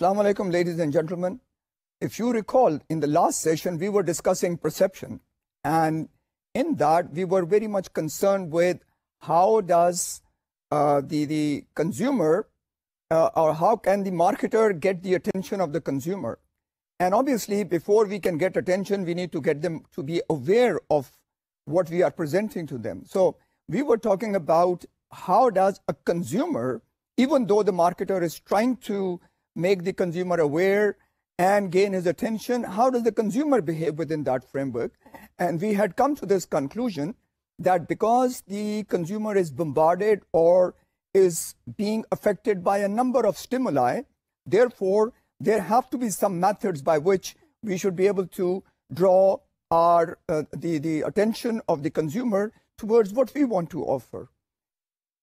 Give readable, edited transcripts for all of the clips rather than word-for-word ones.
Assalamu alaikum, ladies and gentlemen. If you recall, in the last session, we were discussing perception. And in that, we were very much concerned with how does the consumer or how can the marketer get the attention of the consumer. And obviously, before we can get attention, we need to get them to be aware of what we are presenting to them. So we were talking about how does a consumer, even though the marketer is trying to make the consumer aware and gain his attention, how does the consumer behave within that framework? And we had come to this conclusion that because the consumer is bombarded or is being affected by a number of stimuli, therefore, there have to be some methods by which we should be able to draw our the attention of the consumer towards what we want to offer.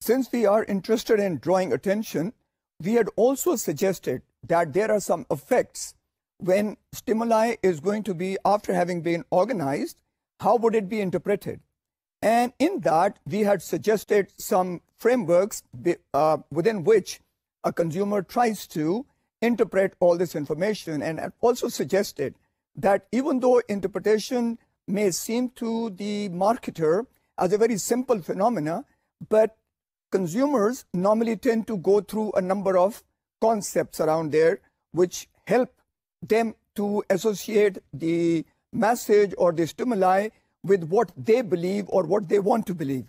Since we are interested in drawing attention, we had also suggested that there are some effects when stimuli is going to be, after having been organized, how would it be interpreted? And in that, we had suggested some frameworks within which a consumer tries to interpret all this information, and also suggested that even though interpretation may seem to the marketer as a very simple phenomena, but consumers normally tend to go through a number of concepts around there which help them to associate the message or the stimuli with what they believe or what they want to believe.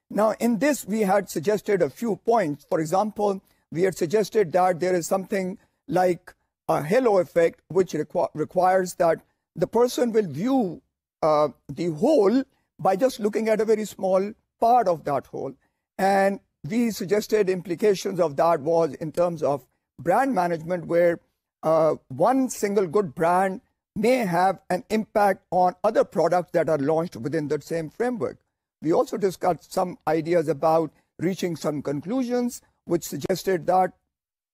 Now, in this, we had suggested a few points. For example, we had suggested that there is something like a halo effect, which requires that the person will view the whole by just looking at a very small part of that whole. And we suggested implications of that was in terms of brand management, where one single good brand may have an impact on other products that are launched within that same framework. We also discussed some ideas about reaching some conclusions, which suggested that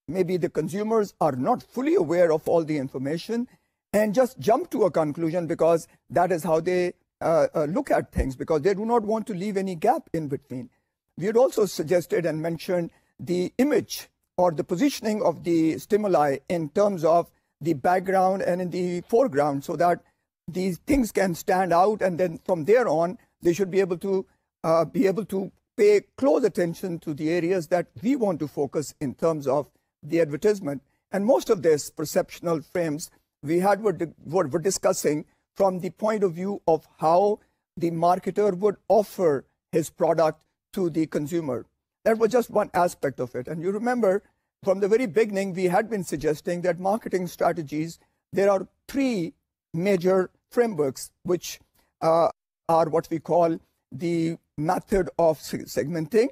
maybe the consumers are not fully aware of all the information and just jump to a conclusion because that is how they look at things, because they do not want to leave any gap in between. We had also suggested and mentioned the image or the positioning of the stimuli in terms of the background and in the foreground, so that these things can stand out, and then from there on, they should be able to pay close attention to the areas that we want to focus in terms of the advertisement. And most of this perceptual frames we had were discussing from the point of view of how the marketer would offer his product to the consumer. That was just one aspect of it. And you remember, from the very beginning, we had been suggesting that marketing strategies, there are three major frameworks, which are what we call the method of segmenting,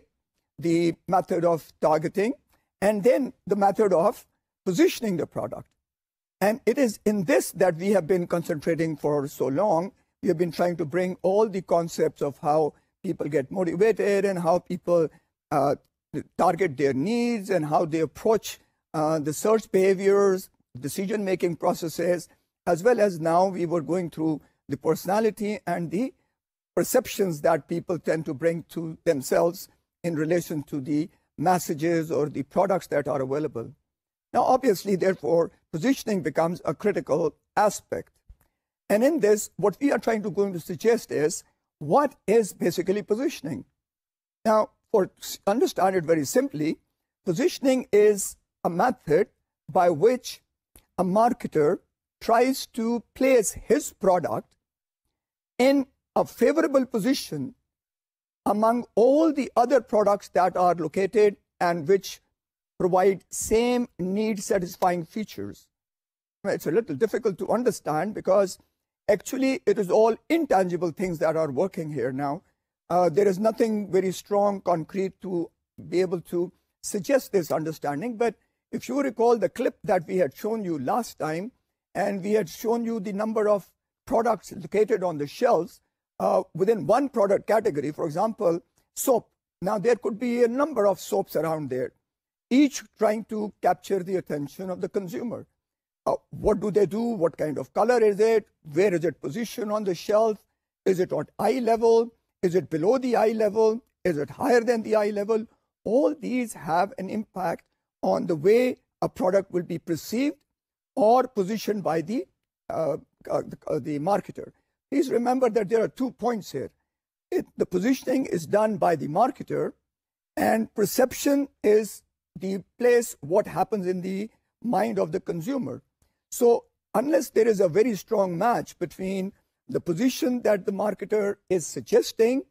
the method of targeting, and then the method of positioning the product. And it is in this that we have been concentrating for so long. We have been trying to bring all the concepts of how people get motivated and how people target their needs and how they approach the search behaviors, decision-making processes, as well as now we were going through the personality and the perceptions that people tend to bring to themselves in relation to the messages or the products that are available. Now, obviously, therefore, positioning becomes a critical aspect. And in this, what we are going to suggest is, what is basically positioning? Now, for understand it very simply, positioning is a method by which a marketer tries to place his product in a favorable position among all the other products that are located and which provide same need-satisfying features. It's a little difficult to understand because actually it is all intangible things that are working here now. There is nothing very strong, concrete to be able to suggest this understanding. But if you recall the clip that we had shown you last time, and we had shown you the number of products located on the shelves within one product category, for example, soap. Now, there could be a number of soaps around there, each trying to capture the attention of the consumer. What do they do? What kind of color is it? Where is it positioned on the shelf? Is it at eye level? Is it below the eye level? Is it higher than the eye level? All these have an impact on the way a product will be perceived or positioned by the marketer. Please remember that there are 2 points here. The positioning is done by the marketer, and perception is the place what happens in the mind of the consumer. So unless there is a very strong match between the position that the marketer is suggesting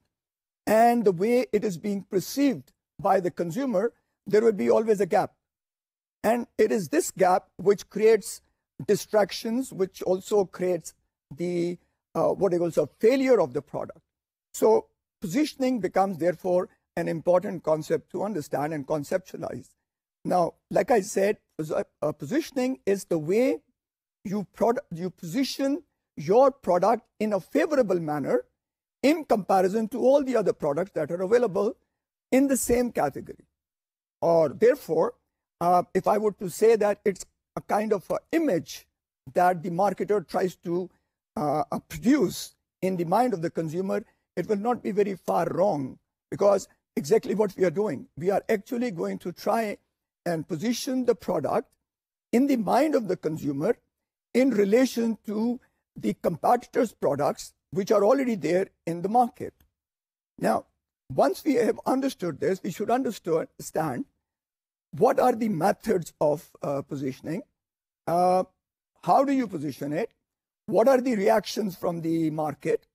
and the way it is being perceived by the consumer, there will be always a gap. And it is this gap which creates distractions, which also creates the what I call a failure of the product. So positioning becomes therefore an important concept to understand and conceptualize. Now, like I said, positioning is the way you position your product in a favorable manner in comparison to all the other products that are available in the same category. Or therefore, if I were to say that it's a kind of an image that the marketer tries to produce in the mind of the consumer, it will not be very far wrong, because exactly what we are doing, we are actually going to try and position the product in the mind of the consumer in relation to the competitors' products which are already there in the market. Now, once we have understood this, we should understand what are the methods of positioning, how do you position it, what are the reactions from the market.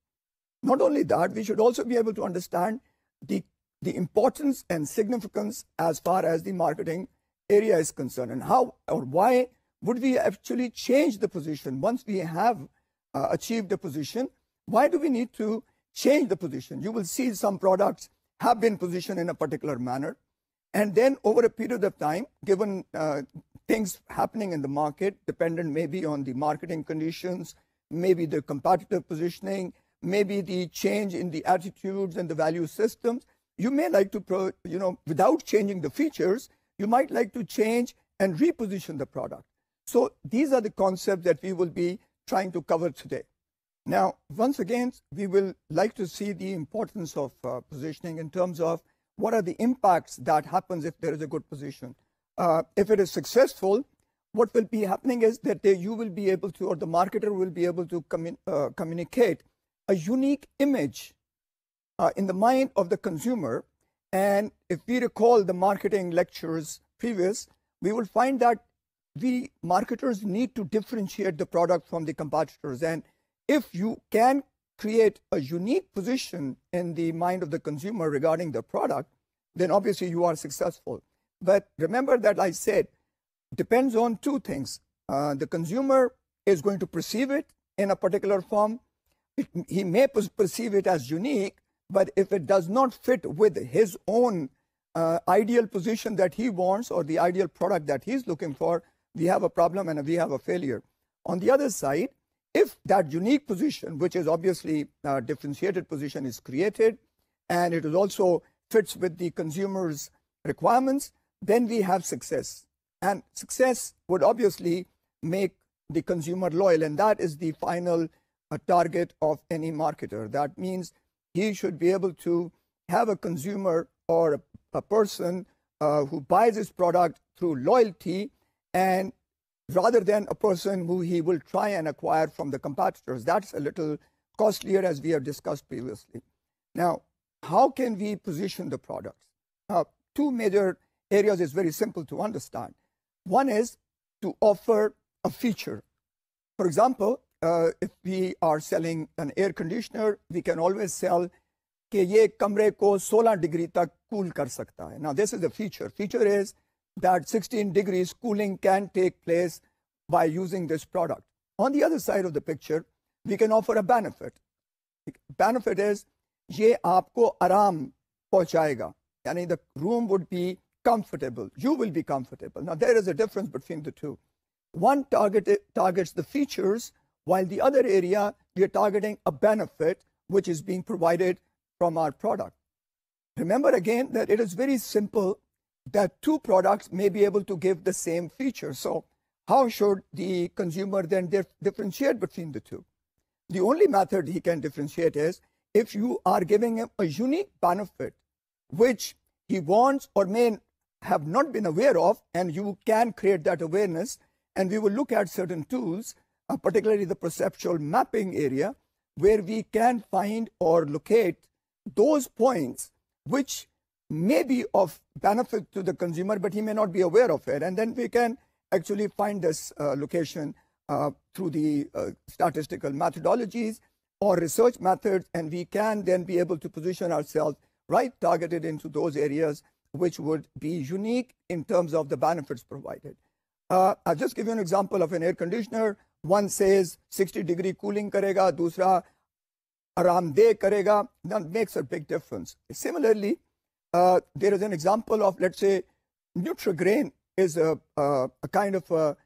Not only that, we should also be able to understand the importance and significance as far as the marketing area is concerned, and how or why would we actually change the position once we have achieved the position. Why do we need to change the position? You will see some products have been positioned in a particular manner, and then over a period of time, given things happening in the market, dependent maybe on the marketing conditions, maybe the competitive positioning, maybe the change in the attitudes and the value systems, you may like to, without changing the features, you might like to change and reposition the product. So these are the concepts that we will be trying to cover today. Now, once again, we will like to see the importance of positioning in terms of what are the impacts that happens if there is a good position. If it is successful, what will be happening is that you will be able to, or the marketer will be able to communicate a unique image in the mind of the consumer. And if we recall the marketing lectures previous, we will find that we marketers need to differentiate the product from the competitors. And if you can create a unique position in the mind of the consumer regarding the product, then obviously you are successful. But remember that I said, depends on 2 things. The consumer is going to perceive it in a particular form. He may perceive it as unique, but if it does not fit with his own ideal position that he wants or the ideal product that he's looking for, we have a problem and we have a failure. On the other side, if that unique position, which is obviously a differentiated position, is created and it is also fits with the consumer's requirements, then we have success. And success would obviously make the consumer loyal, and that is the final target of any marketer. That means he should be able to have a consumer or a person who buys his product through loyalty, and rather than a person who he will try and acquire from the competitors. That's a little costlier, as we have discussed previously. Now, how can we position the products? 2 major areas is very simple to understand. One is to offer a feature. For example, if we are selling an air conditioner, we can always sell कि ये कमरे को 16 degree तक cool कर सकता है. Now, this is the feature. Feature is that 16 degrees cooling can take place by using this product. On the other side of the picture, we can offer a benefit. Benefit is ये आपको आराम पहुंचाएगा. Yani the room would be comfortable. You will be comfortable. Now, there is a difference between the 2. One targets the features, while the other area, we are targeting a benefit which is being provided from our product. Remember again that it is very simple that 2 products may be able to give the same feature. So how should the consumer then differentiate between the 2? The only method he can differentiate is if you are giving him a unique benefit which he wants or may have not been aware of, and you can create that awareness. And we will look at certain tools, particularly the perceptual mapping area, where we can find or locate those points which may be of benefit to the consumer, but he may not be aware of it. And then we can actually find this location through the statistical methodologies or research methods, and we can then be able to position ourselves right targeted into those areas which would be unique in terms of the benefits provided. I'll just give you an example of an air conditioner. One says 60-degree cooling karega, dusra aramdeh karega. That makes a big difference. Similarly, there is an example of, let's say, Nutrigrain is a kind of a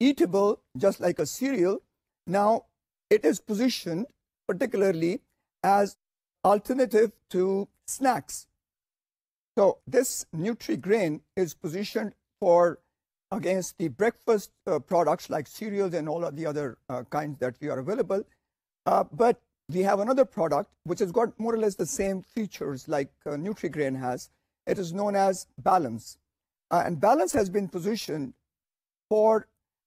eatable, just like a cereal. Now, it is positioned particularly as alternative to snacks. So this Nutrigrain is positioned for against the breakfast products like cereals and all of the other kinds that we are available. But we have another product which has got more or less the same features like Nutrigrain has. It is known as Balance. And Balance has been positioned for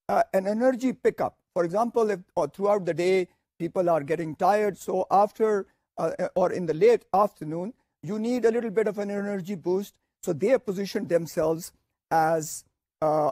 an energy pickup. For example, if throughout the day people are getting tired, so after or in the late afternoon, you need a little bit of an energy boost. So they have positioned themselves as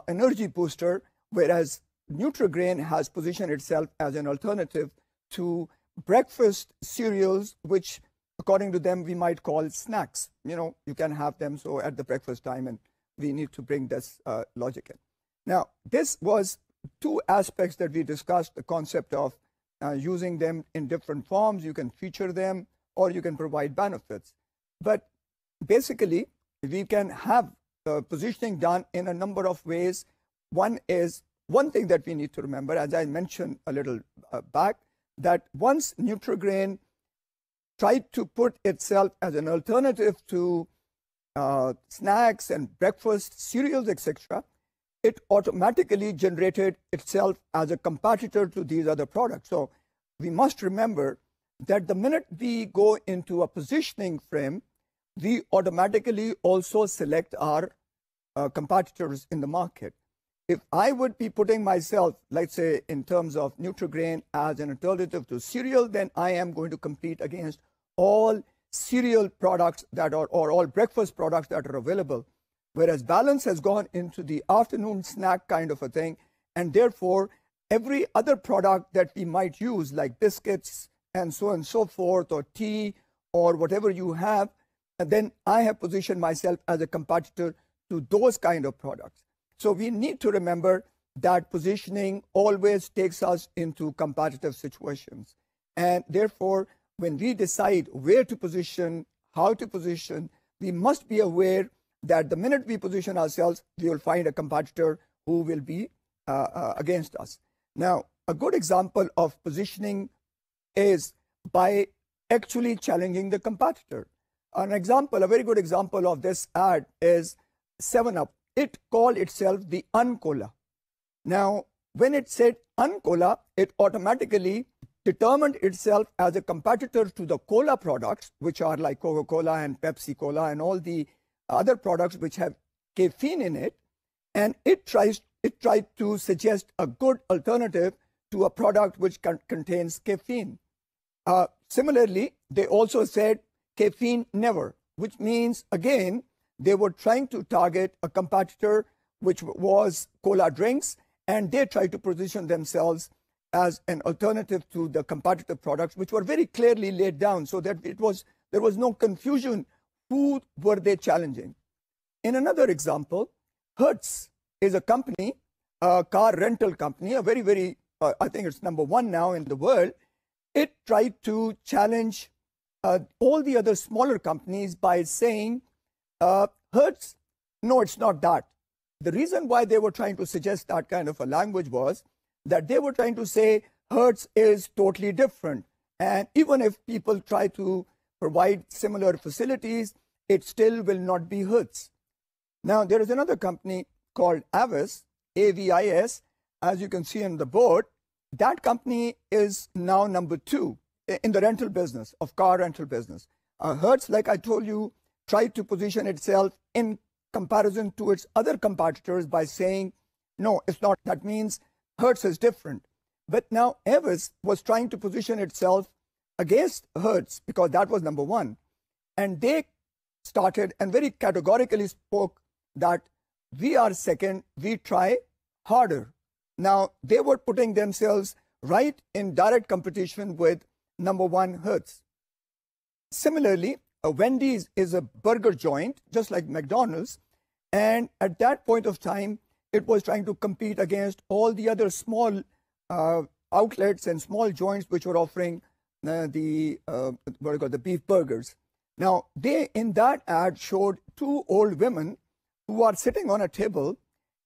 energy booster, whereas Nutrigrain has positioned itself as an alternative to breakfast cereals, which according to them we might call snacks. You know, you can have them so at the breakfast time, and we need to bring this logic in. Now, this was two aspects that we discussed, the concept of using them in different forms. You can feature them or you can provide benefits. But basically, we can have positioning done in a number of ways. One thing that we need to remember, as I mentioned a little back, that once Nutrigrain tried to put itself as an alternative to snacks and breakfast cereals, etc., it automatically generated itself as a competitor to these other products. So we must remember that the minute we go into a positioning frame, we automatically also select our competitors in the market. If I would be putting myself, let's say, in terms of Nutrigrain as an alternative to cereal, then I am going to compete against all cereal products that are, or all breakfast products that are available. Whereas Balance has gone into the afternoon snack kind of a thing, and therefore every other product that we might use, like biscuits and so on and so forth, or tea, or whatever you have, and then I have positioned myself as a competitor to those kind of products. So we need to remember that positioning always takes us into competitive situations. And therefore, when we decide where to position, how to position, we must be aware that the minute we position ourselves, we will find a competitor who will be against us. Now, a good example of positioning is by actually challenging the competitor. An example, a very good example of this ad is 7-Up. It called itself the Uncola. Now, when it said Uncola, it automatically determined itself as a competitor to the cola products, which are like Coca-Cola and Pepsi Cola and all the other products which have caffeine in it. And it tried to suggest a good alternative to a product which contains caffeine. Similarly, they also said caffeine never, which means, again, they were trying to target a competitor which was cola drinks, and they tried to position themselves as an alternative to the competitive products, which were very clearly laid down so that there was no confusion who were they challenging. In another example, Hertz is a company, a car rental company, a very, very, I think it's #1 now in the world. It tried to challenge all the other smaller companies by saying, Hertz, no, it's not that. The reason why they were trying to suggest that kind of a language was that they were trying to say Hertz is totally different. And even if people try to provide similar facilities, it still will not be Hertz. Now, there is another company called Avis, AVIS, as you can see on the board. That company is now #2 in the rental business, of car rental business. Hertz, like I told you, tried to position itself in comparison to its other competitors by saying, no, it's not. That means Hertz is different. But now Avis was trying to position itself against Hertz because that was number one. And they started and very categorically spoke that we are second, we try harder. Now, they were putting themselves right in direct competition with number one Hertz. Similarly, Wendy's is a burger joint, just like McDonald's. And at that point of time, it was trying to compete against all the other small outlets and small joints which were offering the beef burgers. Now, they in that ad showed two old women who are sitting on a table,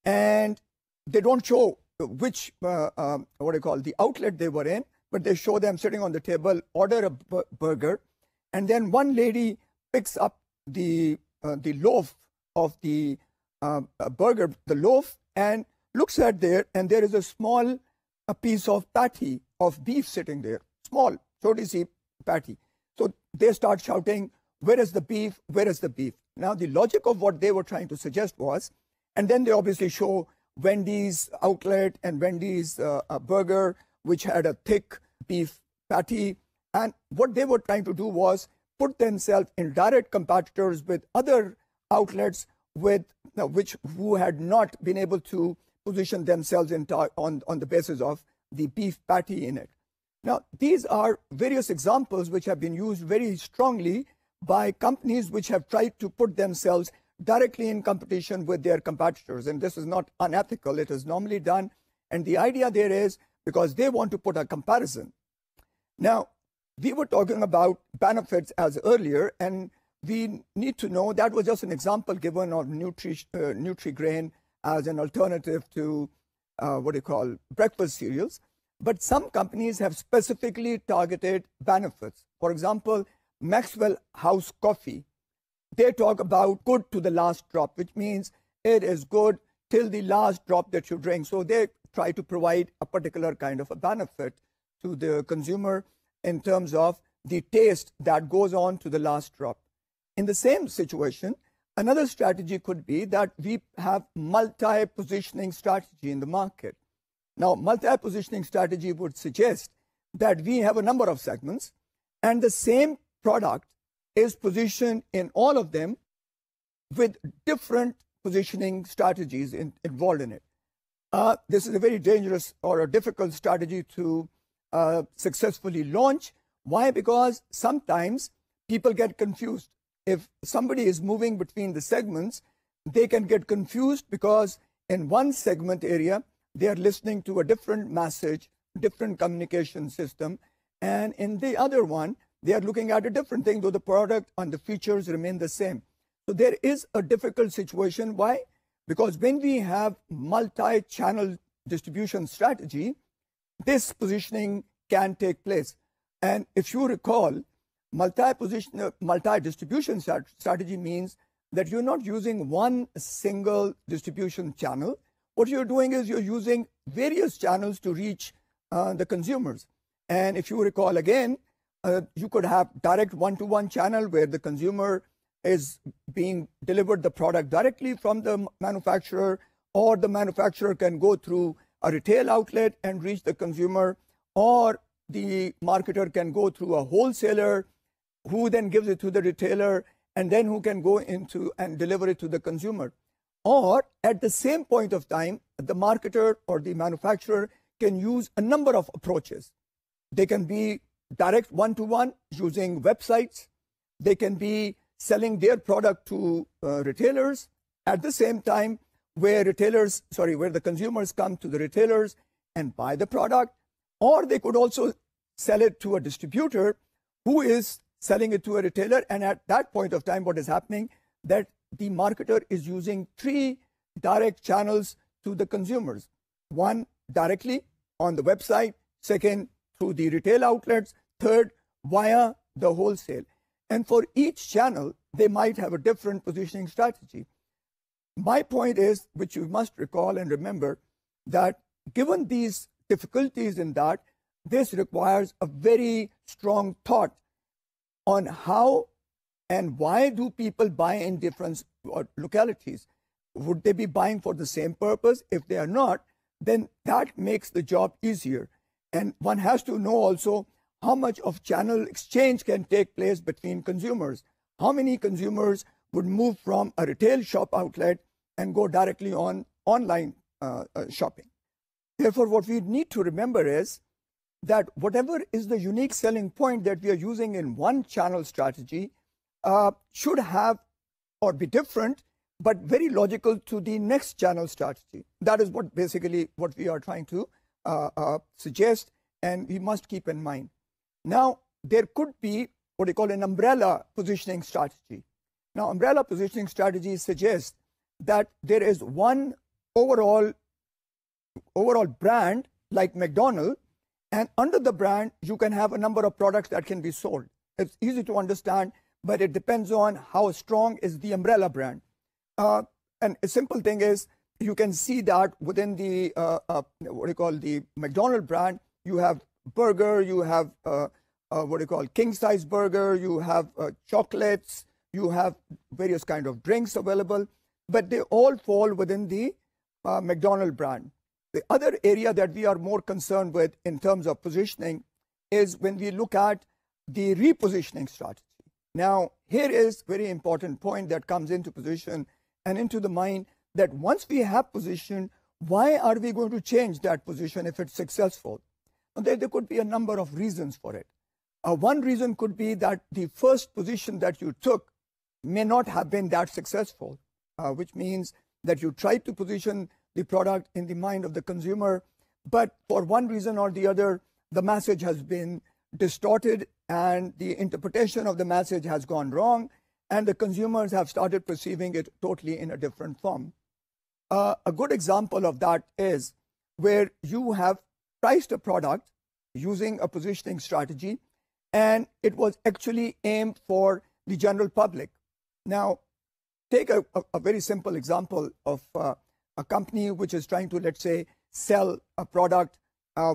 and they don't show which the outlet they were in, but they show them sitting on the table, order a burger, and then one lady picks up the loaf of the burger, the loaf, and looks at there, and there is a piece of patty of beef sitting there, small, choti si patty. So they start shouting, where is the beef? Where is the beef? Now, the logic of what they were trying to suggest was, and then they obviously show Wendy's outlet and Wendy's burger, which had a thick beef patty. And what they were trying to do was put themselves in direct competitors with other outlets who had not been able to position themselves on the basis of the beef patty in it. Now, these are various examples which have been used very strongly by companies which have tried to put themselves directly in competition with their competitors. And this is not unethical. It is normally done. And the idea there is because they want to put a comparison. Now, we were talking about benefits as earlier, and we need to know that was just an example given of Nutri-Grain as an alternative to breakfast cereals. But some companies have specifically targeted benefits. For example, Maxwell House Coffee, they talk about good to the last drop, which means it is good till the last drop that you drink. So they try to provide a particular kind of a benefit to the consumer in terms of the taste that goes on to the last drop. In the same situation, another strategy could be that we have multi-positioning strategy in the market. Now, multi-positioning strategy would suggest that we have a number of segments and the same product is positioned in all of them with different positioning strategies involved in it. This is a very dangerous or a difficult strategy to successfully launch. Why? Because sometimes people get confused. If somebody is moving between the segments, they can get confused because in one segment area, they are listening to a different message, different communication system. And in the other one, they are looking at a different thing, though the product and the features remain the same. So there is a difficult situation. Why? Because when we have multi-channel distribution strategy, this positioning can take place. And if you recall, multi-distribution strategy means that you're not using one single distribution channel. What you're doing is you're using various channels to reach the consumers. And if you recall again, you could have direct one-to-one channel where the consumer is being delivered the product directly from the manufacturer, or the manufacturer can go through a retail outlet and reach the consumer, or the marketer can go through a wholesaler who then gives it to the retailer and then who can go into and deliver it to the consumer. Or at the same point of time, the marketer or the manufacturer can use a number of approaches. They can be direct one-to-one using websites. They can be selling their product to retailers at the same time where the consumers come to the retailers and buy the product. Or they could also sell it to a distributor who is selling it to a retailer. And at that point of time, what is happening that the marketer is using three direct channels to the consumers. One, directly on the website. Second, through the retail outlets. Third, via the wholesale. And for each channel, they might have a different positioning strategy. My point is, which you must recall and remember, that given these difficulties in that, this requires a very strong thought on how And why do people buy in different localities? Would they be buying for the same purpose? If they are not, then that makes the job easier. And one has to know also how much of channel exchange can take place between consumers. How many consumers would move from a retail shop outlet and go directly on online shopping? Therefore, what we need to remember is that whatever is the unique selling point that we are using in one channel strategy should have or be different, but very logical to the next channel strategy. That is what basically what we are trying to suggest, and we must keep in mind. Now, there could be what they call an umbrella positioning strategy. Now, umbrella positioning strategy suggests that there is one overall brand like McDonald's, and under the brand, you can have a number of products that can be sold. It's easy to understand, but it depends on how strong is the umbrella brand. And a simple thing is, you can see that within the, the McDonald's brand, you have burger, you have king size burger, you have chocolates, you have various kind of drinks available, but they all fall within the McDonald's brand. The other area that we are more concerned with in terms of positioning is when we look at the repositioning strategy. Now, here is a very important point that comes into position and into the mind, that once we have position, why are we going to change that position if it's successful? And there could be a number of reasons for it. One reason could be that the first position that you took may not have been that successful, which means that you tried to position the product in the mind of the consumer, but for one reason or the other, the message has been distorted and the interpretation of the message has gone wrong, and the consumers have started perceiving it totally in a different form. A good example of that is where you have priced a product using a positioning strategy, and it was actually aimed for the general public. Now, take a very simple example of a company which is trying to, let's say, sell a product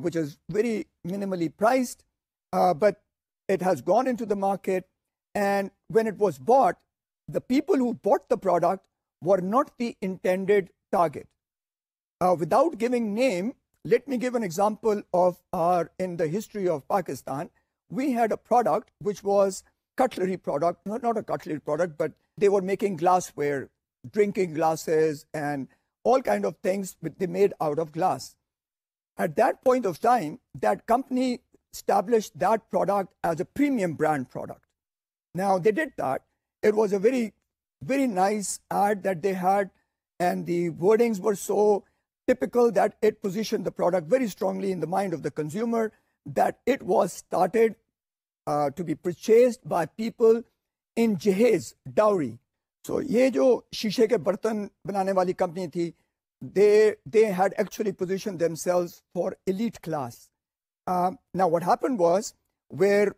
which is very minimally priced, but it has gone into the market, and when it was bought, the people who bought the product were not the intended target. Without giving name, let me give an example of in the history of Pakistan, we had a product which was cutlery product, not a cutlery product, but they were making glassware, drinking glasses, and all kind of things they made out of glass. At that point of time, that company established that product as a premium brand product. Now, they did that. It was a very, very nice ad that they had, and the wordings were so typical that it positioned the product very strongly in the mind of the consumer, that it was started to be purchased by people in Jahez, dowry. So, ये जो शीशे के बर्तन बनाने वाली company थी, they had actually positioned themselves for elite class. Now, what happened was, where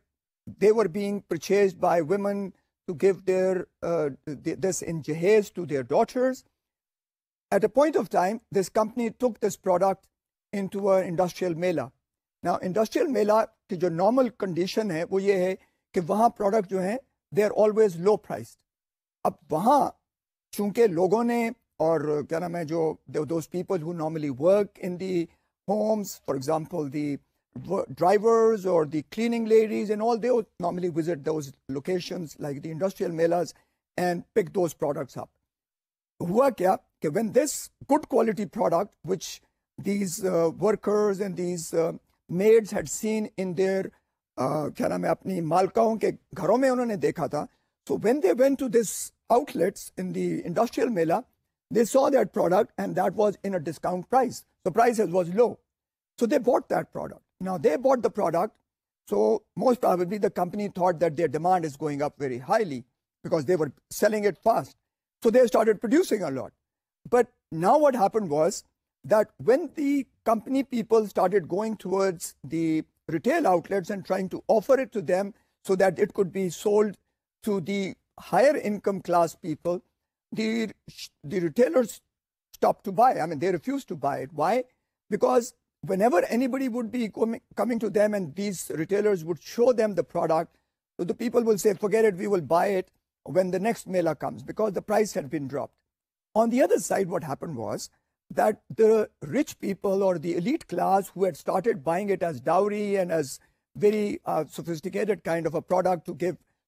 they were being purchased by women to give their this in Jahez to their daughters. At a point of time, this company took this product into an industrial mela. Now, industrial mela की जो normal condition है, वो ये है कि वहाँ product जो हैं, they are always low priced. अब वहाँ चूंकि लोगों ने और क्या नाम है जो those people who normally work in the homes, for example, the drivers or the cleaning ladies and all, they would normally visit those locations like the industrial melas and pick those products up. हुआ क्या कि when this good quality product which these workers and these maids had seen in their क्या नाम है अपनी मालकाओं के घरों में उन्होंने देखा था, so when they went to this outlets in the industrial mela, they saw that product and that was in a discount price. The price was low. So they bought that product. Now they bought the product, so most probably the company thought that their demand is going up very highly because they were selling it fast. So they started producing a lot. But now what happened was that when the company people started going towards the retail outlets and trying to offer it to them so that it could be sold to the higher income class people, the retailers stopped to buy. I mean, they refused to buy it. Why? Because whenever anybody would be coming to them and these retailers would show them the product, so the people will say, forget it, we will buy it. when the next mela comes because the price had been dropped. On the other side, what happened was that the rich people or the elite class who had started buying it as dowry and as very sophisticated kind of a product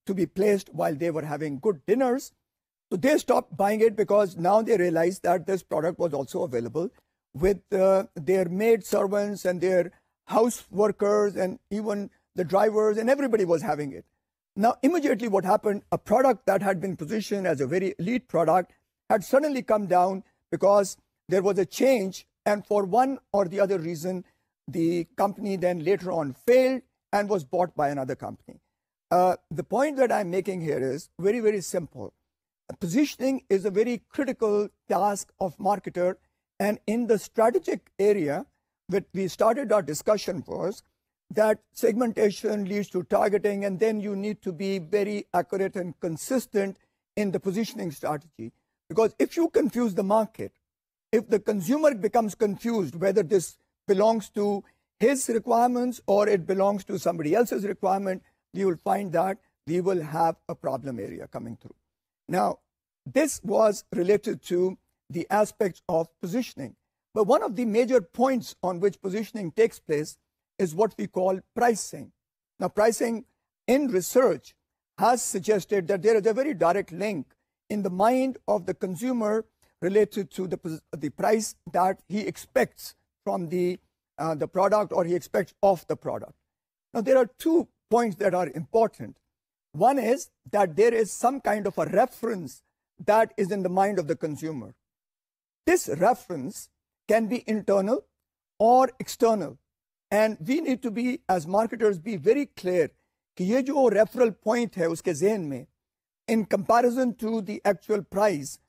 to be placed while they were having good dinners, so they stopped buying it because now they realized that this product was also available with their maid servants and their house workers and even the drivers, and everybody was having it. Now, immediately what happened, a product that had been positioned as a very elite product had suddenly come down because there was a change, and for one or the other reason, the company then later on failed and was bought by another company. The point that I'm making here is very, very simple. Positioning is a very critical task of marketer, and in the strategic area that we started our discussion was that segmentation leads to targeting, and then you need to be very accurate and consistent in the positioning strategy. Because if you confuse the market, if the consumer becomes confused whether this belongs to his requirements or it belongs to somebody else's requirement, you will find that we will have a problem area coming through. Now, this was related to the aspects of positioning. But one of the major points on which positioning takes place is what we call pricing. Now, pricing in research has suggested that there is a very direct link in the mind of the consumer related to the price that he expects from the product or he expects of the product. Now, there are 2 points that are important. One is that there is some kind of a reference that is in the mind of the consumer. This reference can be internal or external. And we need to be, as marketers, be very clear कि ये जो referral point है उसके ज़हन में, in comparison to the actual price,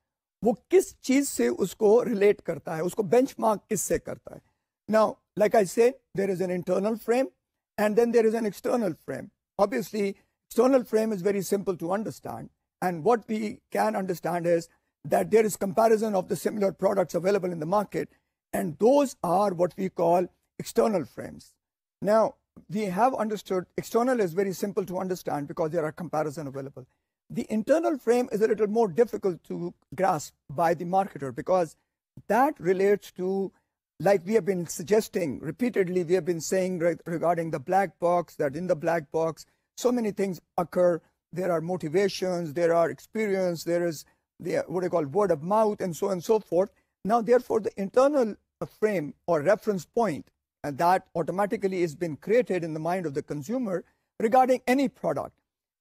वो किस चीज़ से उसको relate करता है, उसको benchmark किससे करता है. Now, like I said, there is an internal frame and then there is an external frame. Obviously, external frame is very simple to understand. And what we can understand is that there is comparison of the similar products available in the market, and those are what we call external frames. Now, we have understood external is very simple to understand because there are comparison available. The internal frame is a little more difficult to grasp by the marketer because that relates to, like we have been suggesting repeatedly, we have been saying regarding the black box, that in the black box, so many things occur. There are motivations, there are experience, there is what I call word of mouth, and so on and so forth. Now, therefore, the internal frame or reference point and that automatically has been created in the mind of the consumer regarding any product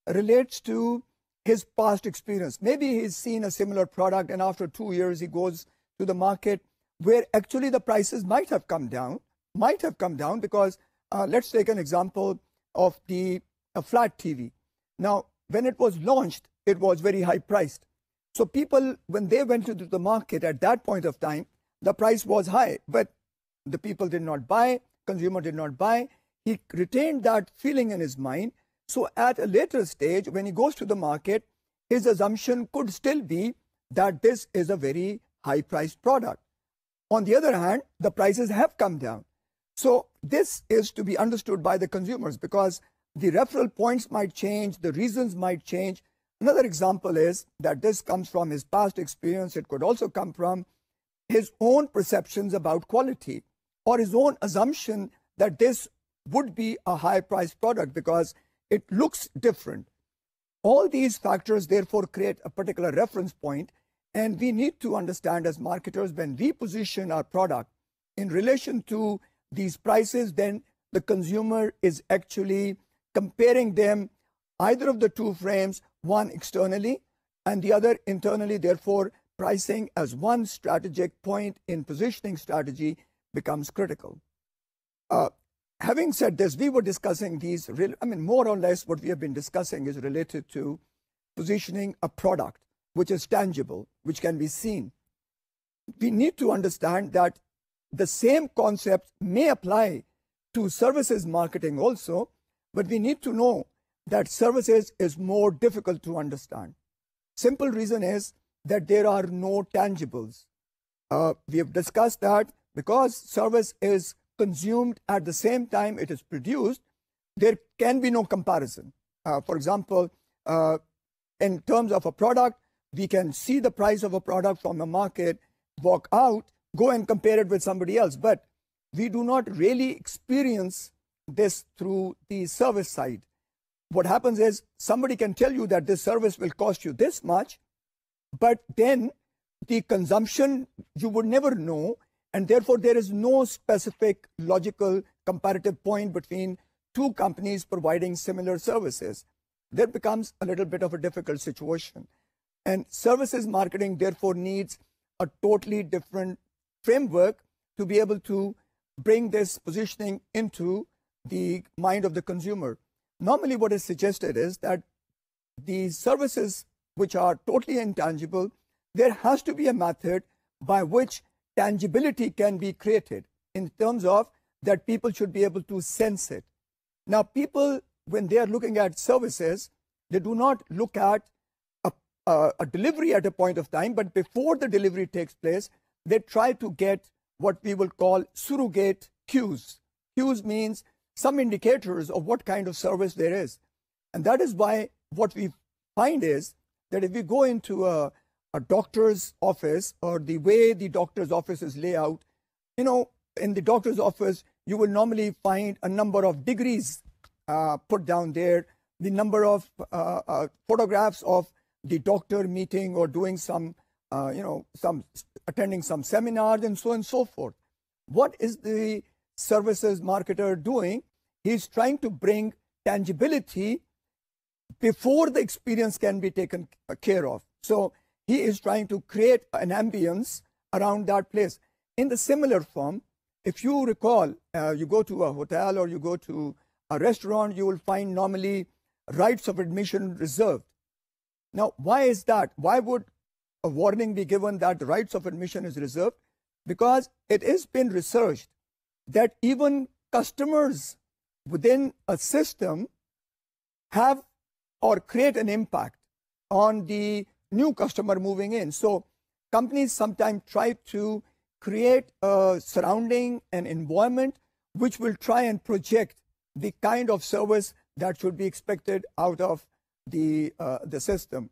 relates to his past experience. Maybe he's seen a similar product and after 2 years he goes to the market where actually the prices might have come down because let's take an example of a flat TV. Now, when it was launched, it was very high priced. So people, when they went into the market at that point of time, the price was high, but the people did not buy, consumer did not buy. He retained that feeling in his mind. So at a later stage, when he goes to the market, his assumption could still be that this is a very high-priced product. On the other hand, the prices have come down. So this is to be understood by the consumers because the referral points might change, the reasons might change. Another example is that this comes from his past experience. It could also come from his own perceptions about quality or his own assumption that this would be a high-priced product because it looks different. All these factors, therefore, create a particular reference point, and we need to understand as marketers when we position our product in relation to these prices, then the consumer is actually comparing them, either of the 2 frames, one externally and the other internally. Therefore, pricing as one strategic point in positioning strategy becomes critical. Having said this, we were discussing these, more or less what we have been discussing is related to positioning a product which is tangible, which can be seen. We need to understand that the same concept may apply to services marketing also, but we need to know that services is more difficult to understand. Simple reason is that there are no tangibles. We have discussed that because service is consumed at the same time it is produced, there can be no comparison. For example, in terms of a product, we can see the price of a product from the market, walk out, go and compare it with somebody else. But we do not really experience this through the service side. What happens is somebody can tell you that this service will cost you this much, but then the consumption you would never know, and therefore there is no specific logical comparative point between two companies providing similar services. That becomes a little bit of a difficult situation. And services marketing therefore needs a totally different framework to be able to bring this positioning into the mind of the consumer. Normally what is suggested is that the services which are totally intangible, there has to be a method by which tangibility can be created in terms of that people should be able to sense it. Now, people, when they are looking at services, they do not look at a delivery at a point of time, but before the delivery takes place, they try to get what we will call surrogate cues. Cues means some indicators of what kind of service there is. And that is why what we find is that if we go into a doctor's office, or the way the doctor's office is laid out, in the doctor's office, you will normally find a number of degrees put down there, the number of photographs of the doctor meeting or doing some attending some seminars and so on and so forth. What is the services marketer doing? He's trying to bring tangibility before the experience can be taken care of. So he is trying to create an ambience around that place. In the similar form, if you recall, you go to a hotel or you go to a restaurant, you will find normally rights of admission reserved. Now, why is that? Why would a warning be given that the rights of admission is reserved? Because it has been researched that even customers within a system have or create an impact on the new customer moving in. So companies sometimes try to create a surrounding and environment which will try and project the kind of service that should be expected out of the system.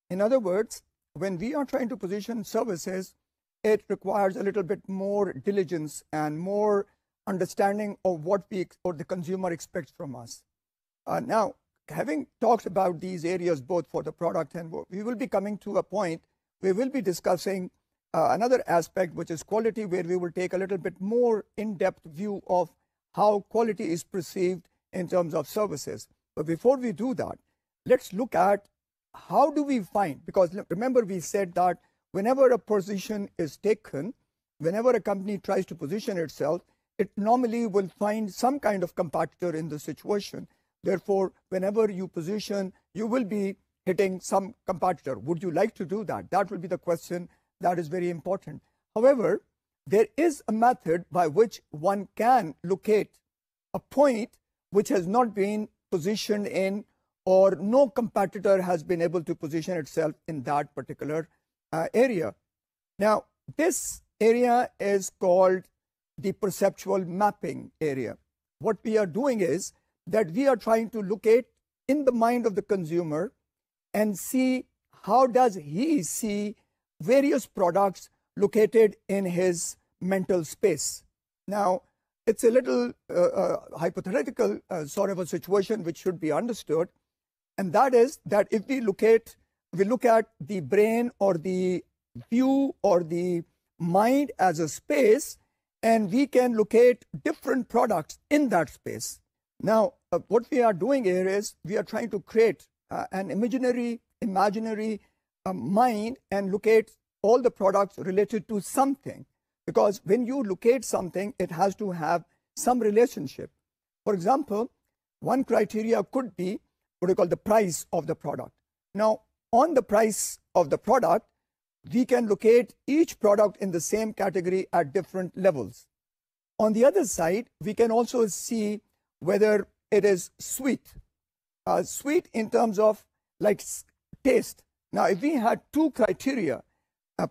In other words, when we are trying to position services, it requires a little bit more diligence and more understanding of what the consumer expects from us. Now, having talked about these areas both for the product and we will be coming to a point we will be discussing another aspect, which is quality, where we will take a little bit more in-depth view of how quality is perceived in terms of services. But before we do that, let's look at how do we find, because remember we said that whenever a position is taken, whenever a company tries to position itself, it normally will find some kind of competitor in the situation. Therefore, whenever you position, you will be hitting some competitor. Would you like to do that? That will be the question that is very important. However, there is a method by which one can locate a point which has not been positioned in, or no competitor has been able to position itself in that particular area. Now, this area is called the perceptual mapping area. What we are doing is that we are trying to locate in the mind of the consumer and see how does he see various products located in his mental space. Now, it's a little hypothetical sort of a situation which should be understood, and that is that if we look at the brain or the view or the mind as a space, and we can locate different products in that space. Now, what we are doing here is we are trying to create an imaginary mind and locate all the products related to something. Because when you locate something, it has to have some relationship. For example, one criteria could be what we call the price of the product. Now, on the price of the product, we can locate each product in the same category at different levels. On the other side, we can also see whether it is sweet. Sweet in terms of like taste. Now, if we had two criteria,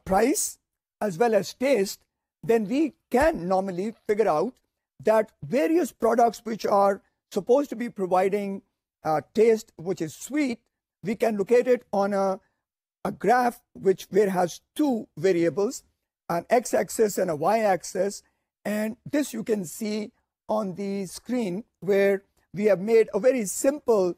price as well as taste, then we can normally figure out that various products which are supposed to be providing taste which is sweet we can locate it on a graph where has two variables, an x-axis and a y-axis. And this you can see on the screen, where we have made a very simple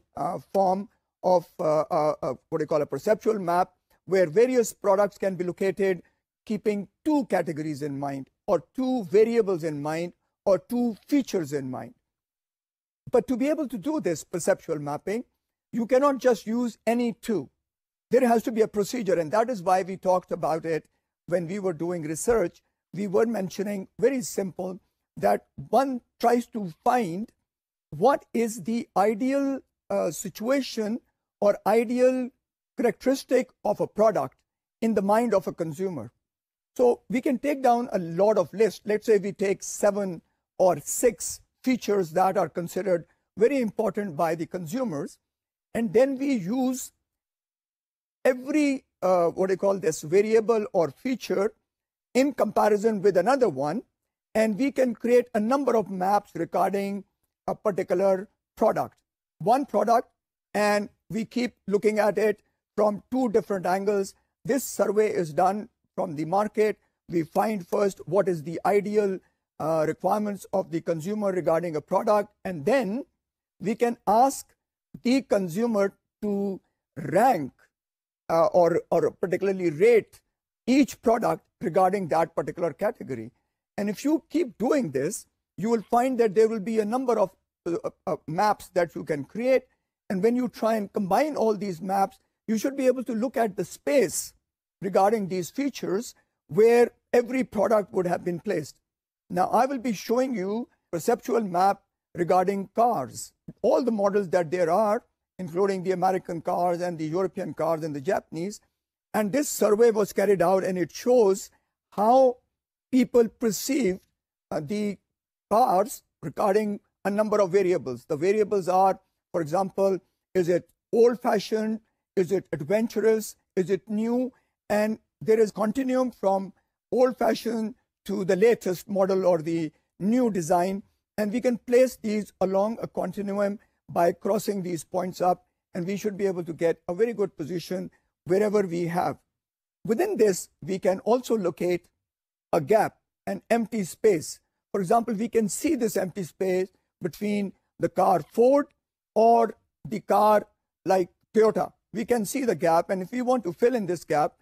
form of what we call a perceptual map, where various products can be located keeping two categories in mind, or two variables in mind, or two features in mind. But to be able to do this perceptual mapping, you cannot just use any two. There has to be a procedure, and that is why we talked about it when we were doing research. We were mentioning very simple that one tries to find what is the ideal situation or ideal characteristic of a product in the mind of a consumer. So we can take down a lot of lists. Let's say we take 7 or 6 features that are considered very important by the consumers, and then we use every what do you call this variable or feature in comparison with another one, and we can create a number of maps regarding a particular product, one product, and we keep looking at it from 2 different angles. This survey is done from the market. We find first what is the ideal requirements of the consumer regarding a product, and then we can ask the consumer to rank or particularly rate each product regarding that particular category. And if you keep doing this, you will find that there will be a number of maps that you can create. And when you try and combine all these maps, you should be able to look at the space regarding these features where every product would have been placed. Now, I will be showing you perceptual map regarding cars, all the models that there are, including the American cars and the European cars and the Japanese. And this survey was carried out, and it shows how people perceive the cars regarding a number of variables. The variables are, for example, is it old-fashioned? Is it adventurous? Is it new? And there is continuum from old-fashioned to the latest model or the new design. And we can place these along a continuum by crossing these points up, and we should be able to get a very good position wherever we have. Within this, we can also locate a gap, an empty space. For example, we can see this empty space between the car Ford or the car like Toyota. We can see the gap, and if we want to fill in this gap,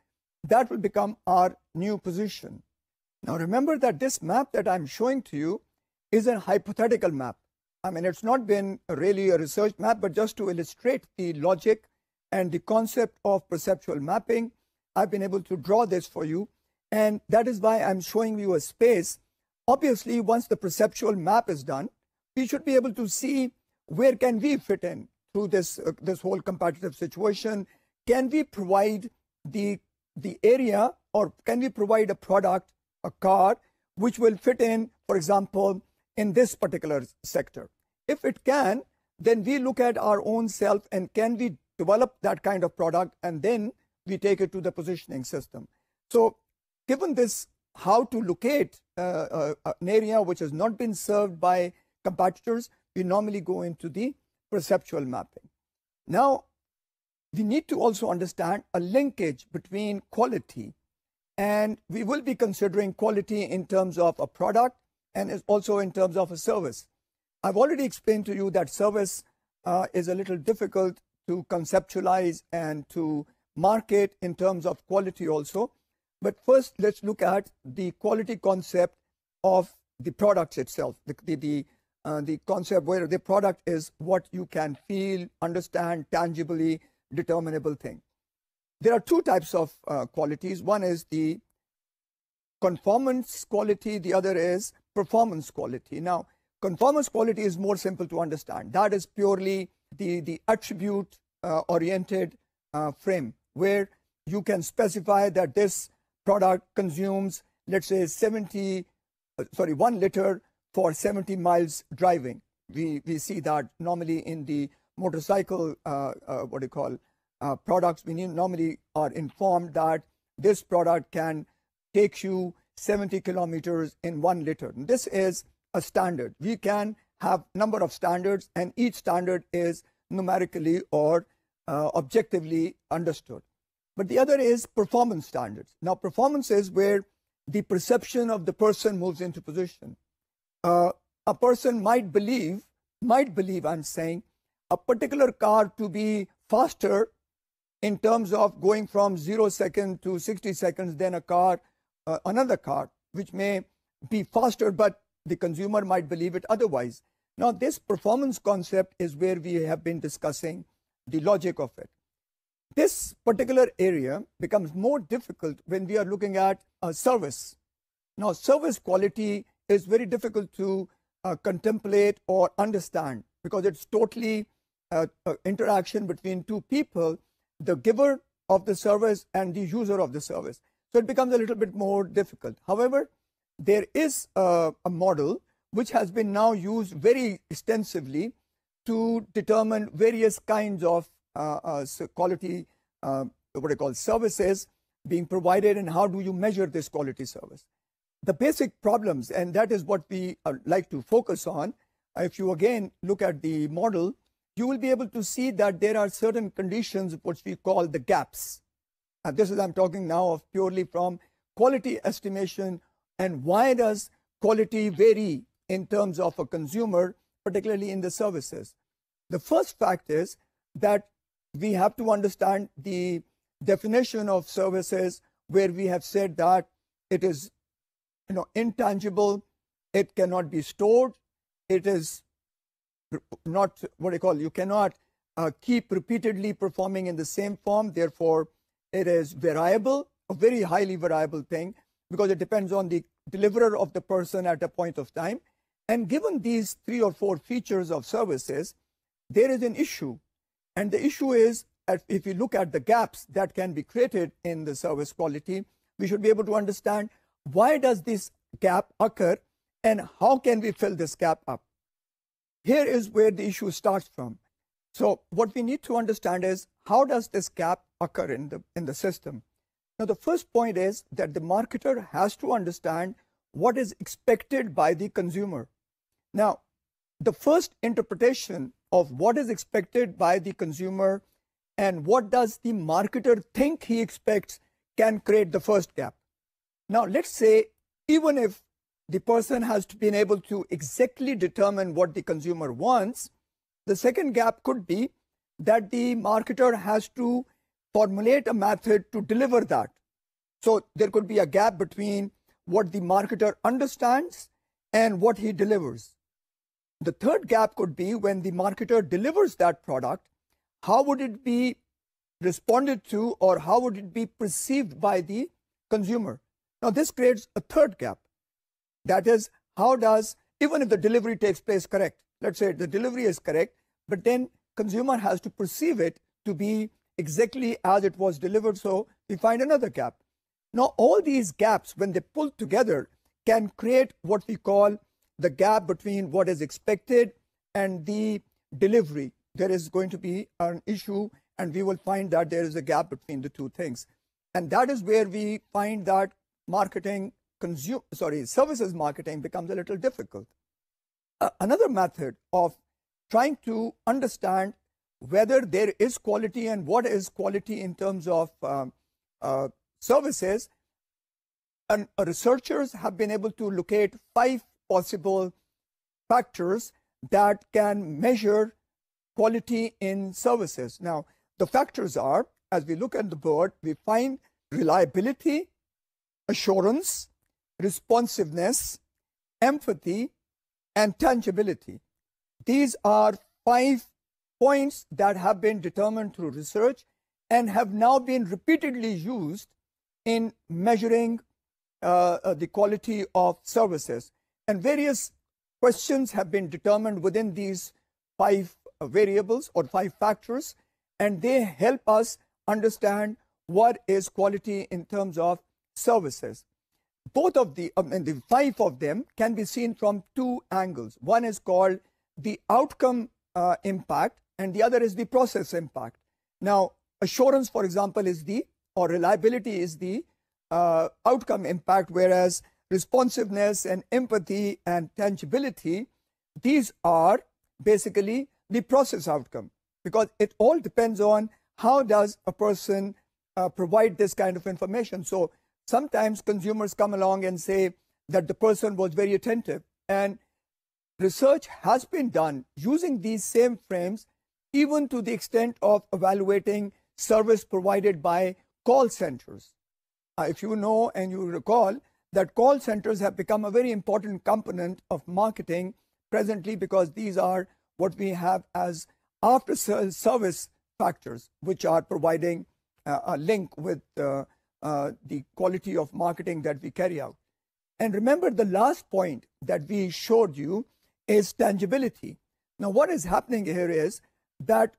that will become our new position. Now remember that this map that I'm showing to you is a hypothetical map. I mean, it's not been really a research map, but just to illustrate the logic and the concept of perceptual mapping, I've been able to draw this for you. And that is why I'm showing you a space. Obviously, once the perceptual map is done, we should be able to see where can we fit in through this whole competitive situation. Can we provide the area, or can we provide a product, a car, which will fit in, for example, in this particular sector? If it can, then we look at our own self and can we develop that kind of product, and then we take it to the positioning system. So given this, how to locate an area which has not been served by competitors, we normally go into the perceptual mapping. Now, we need to also understand a linkage between quality, and we will be considering quality in terms of a product and also in terms of a service. I've already explained to you that service is a little difficult to conceptualize and to market in terms of quality also. But first, let's look at the quality concept of the products itself, the concept where the product is what you can feel, understand, tangibly determinable thing. There are 2 types of qualities. One is the conformance quality, the other is performance quality. Now, conformance quality is more simple to understand. That is purely the attribute oriented frame, where you can specify that this product consumes, let's say, 1 liter for 70 miles driving. We see that normally in the motorcycle, products. We normally are informed that this product can take you 70 kilometers in 1 liter. This is a standard. We can have number of standards, and each standard is numerically or objectively understood. But the other is performance standards. Now, performance is where the perception of the person moves into position. A person might believe, I'm saying, a particular car to be faster in terms of going from 0 second to 60 seconds than another car, which may be faster, but the consumer might believe it otherwise. Now, this performance concept is where we have been discussing the logic of it. This particular area becomes more difficult when we are looking at a service. Now, service quality is very difficult to contemplate or understand because it's totally interaction between two people, the giver of the service and the user of the service. So it becomes a little bit more difficult. However, there is a model which has been now used very extensively to determine various kinds of quality, services being provided, and how do you measure this quality service. The basic problems, and that is what we like to focus on. If you again look at the model, you will be able to see that there are certain conditions which we call the gaps. And this is, I'm talking now of purely from quality estimation, and why does quality vary in terms of a consumer, particularly in the services. The first fact is that we have to understand the definition of services, where we have said that it is intangible, it cannot be stored, it is not you cannot keep repeatedly performing in the same form, therefore it is variable, a very highly variable thing, because it depends on the deliverer of the person at a point of time. And given these 3 or 4 features of services, there is an issue. And the issue is, if you look at the gaps that can be created in the service quality, we should be able to understand why does this gap occur and how can we fill this gap up. Here is where the issue starts from. So what we need to understand is, how does this gap occur in the system? Now, the first point is that the marketer has to understand what is expected by the consumer. Now, the first interpretation of what is expected by the consumer and what does the marketer think he expects can create the first gap. Now, let's say even if the person has been able to exactly determine what the consumer wants, the second gap could be that the marketer has to formulate a method to deliver that. So there could be a gap between what the marketer understands and what he delivers. The third gap could be when the marketer delivers that product, how would it be responded to, or how would it be perceived by the consumer? Now, this creates a third gap. That is, how does, even if the delivery takes place correct, let's say the delivery is correct, but then consumer has to perceive it to be exactly as it was delivered, so we find another gap. Now, all these gaps, when they pull together, can create what we call the gap between what is expected and the delivery. There is going to be an issue, and we will find that there is a gap between the two things. And that is where we find that services marketing becomes a little difficult. Another method of trying to understand whether there is quality and what is quality in terms of services, and researchers have been able to locate 5 possible factors that can measure quality in services. Now, the factors are, as we look at the board, we find reliability, assurance, responsiveness, empathy, and tangibility. These are 5 points that have been determined through research and have now been repeatedly used in measuring the quality of services. And various questions have been determined within these 5 variables or 5 factors, and they help us understand what is quality in terms of services. Both of the 5 of them can be seen from 2 angles. One is called the outcome impact, and the other is the process impact. Now, assurance, for example, reliability is the outcome impact, whereas responsiveness and empathy and tangibility, these are basically the process outcome, because it all depends on how does a person provide this kind of information? So sometimes consumers come along and say that the person was very attentive. And research has been done using these same frames, even to the extent of evaluating service provided by call centers. If you know and you recall that call centers have become a very important component of marketing presently, because these are what we have as after service factors, which are providing a link with the quality of marketing that we carry out. And remember, the last point that we showed you is tangibility. Now, what is happening here is that,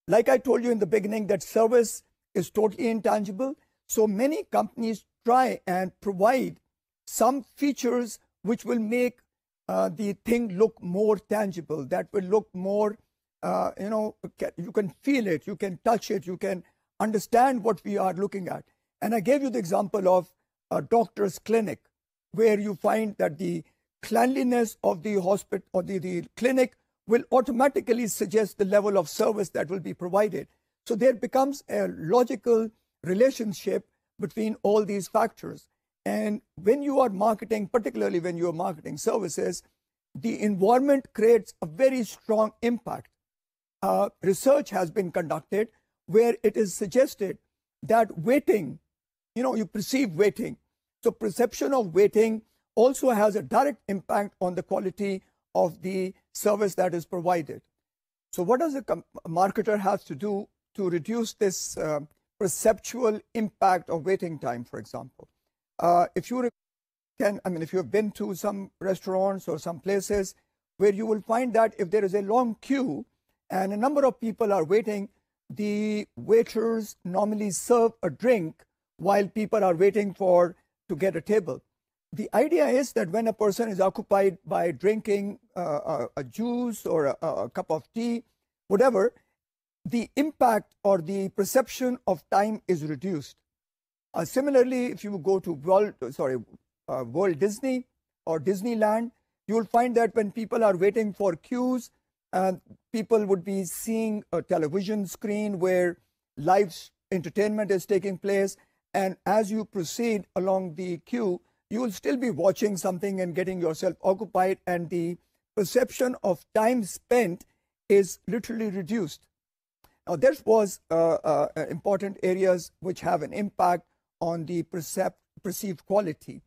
like I told you in the beginning, that service is totally intangible. So many companies try and provide some features which will make the thing look more tangible, that will look more, you can feel it, you can touch it, you can understand what we are looking at. And I gave you the example of a doctor's clinic, where you find that the cleanliness of the hospital or the clinic will automatically suggest the level of service that will be provided. So there becomes a logical relationship between all these factors. And when you are marketing, particularly when you are marketing services, the environment creates a very strong impact. Research has been conducted where it is suggested that waiting, you perceive waiting. So perception of waiting also has a direct impact on the quality of the service that is provided. So what does a marketer have to do to reduce this perceptual impact of waiting time, for example? If you have been to some restaurants or some places where you will find that if there is a long queue and a number of people are waiting, the waiters normally serve a drink while people are waiting to get a table. The idea is that when a person is occupied by drinking a juice or a cup of tea, whatever, the impact or the perception of time is reduced. Similarly, if you go to Walt Disney or Disneyland, you will find that when people are waiting for queues, people would be seeing a television screen where live entertainment is taking place. And as you proceed along the queue, you will still be watching something and getting yourself occupied, and the perception of time spent is literally reduced. Now, there was important areas which have an impact on the perceived quality.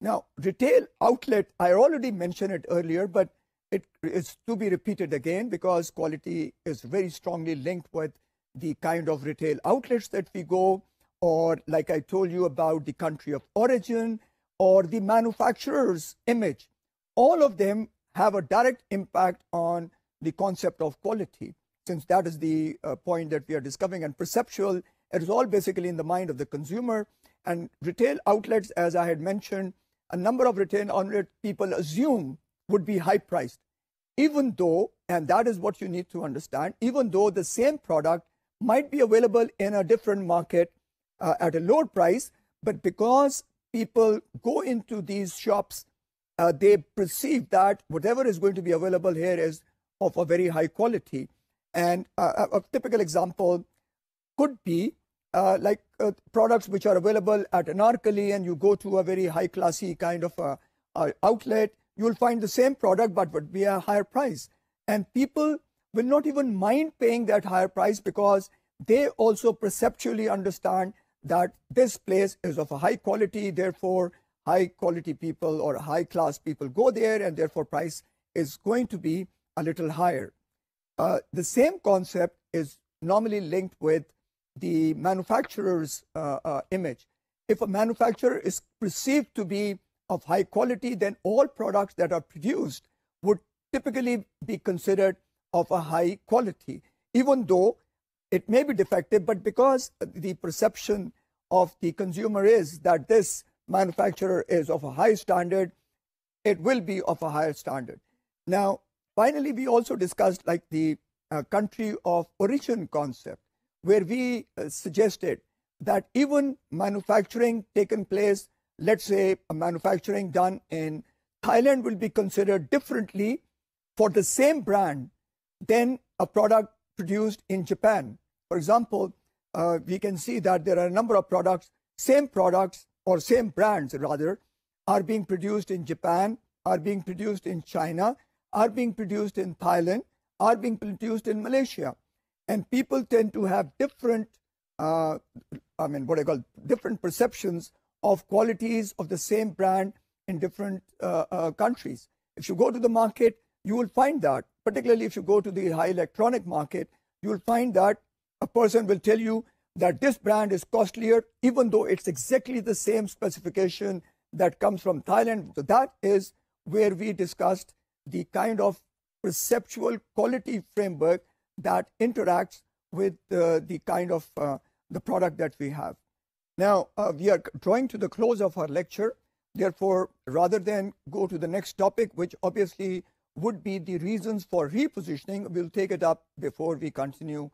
Now, retail outlet, I already mentioned it earlier, but it is to be repeated again because quality is very strongly linked with the kind of retail outlets that we go, or like I told you about the country of origin, or the manufacturer's image. All of them have a direct impact on the concept of quality, since that is the point that we are discovering. And perceptual, it is all basically in the mind of the consumer. And retail outlets, as I had mentioned, a number of retail outlets people assume would be high priced, even though, and that is what you need to understand, even though the same product might be available in a different market at a lower price, but because people go into these shops, they perceive that whatever is going to be available here is of a very high quality. And a typical example could be products which are available at Anarkali, and you go to a very high classy kind of outlet, you will find the same product but would be a higher price. And people will not even mind paying that higher price because they also perceptually understand that this place is of a high quality, therefore high quality people or high class people go there, and therefore price is going to be a little higher. The same concept is normally linked with the manufacturer's image. If a manufacturer is perceived to be of high quality, then all products that are produced would typically be considered of a high quality, even though it may be defective, but because the perception of the consumer is that this manufacturer is of a high standard, it will be of a higher standard. Now, finally, we also discussed like the country of origin concept, where we suggested that even manufacturing taken place, let's say a manufacturing done in Thailand, will be considered differently for the same brand than a product produced in Japan, For example, we can see that there are a number of products or same brands rather, are being produced in Japan, are being produced in China, are being produced in Thailand, are being produced in Malaysia. And people tend to have different, different perceptions of qualities of the same brand in different countries. If you go to the market, you will find that, particularly if you go to the high electronic market, you will find that a person will tell you that this brand is costlier, even though it's exactly the same specification that comes from Thailand. So that is where we discussed the kind of perceptual quality framework that interacts with the kind of the product that we have. Now, we are drawing to the close of our lecture. Therefore, rather than go to the next topic, which obviously would be the reasons for repositioning, we'll take it up before we continue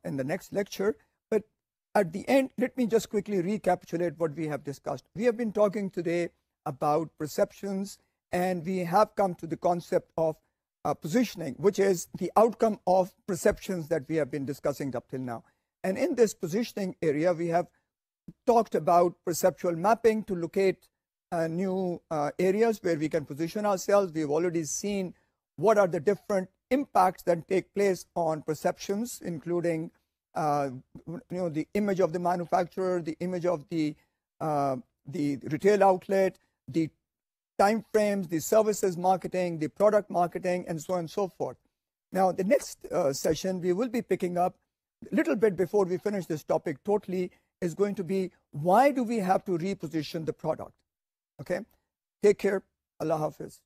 in the next lecture. But at the end, let me just quickly recapitulate what we have discussed. We have been talking today about perceptions, and we have come to the concept of positioning, which is the outcome of perceptions that we have been discussing up till now. And in this positioning area, we have talked about perceptual mapping to locate new areas where we can position ourselves. We've already seen what are the different impacts that take place on perceptions, including the image of the manufacturer, the image of the retail outlet, the time frames, the services marketing, the product marketing, and so on and so forth. Now, the next session we will be picking up a little bit before we finish this topic totally is going to be, why do we have to reposition the product? Okay, take care. Allah Hafiz.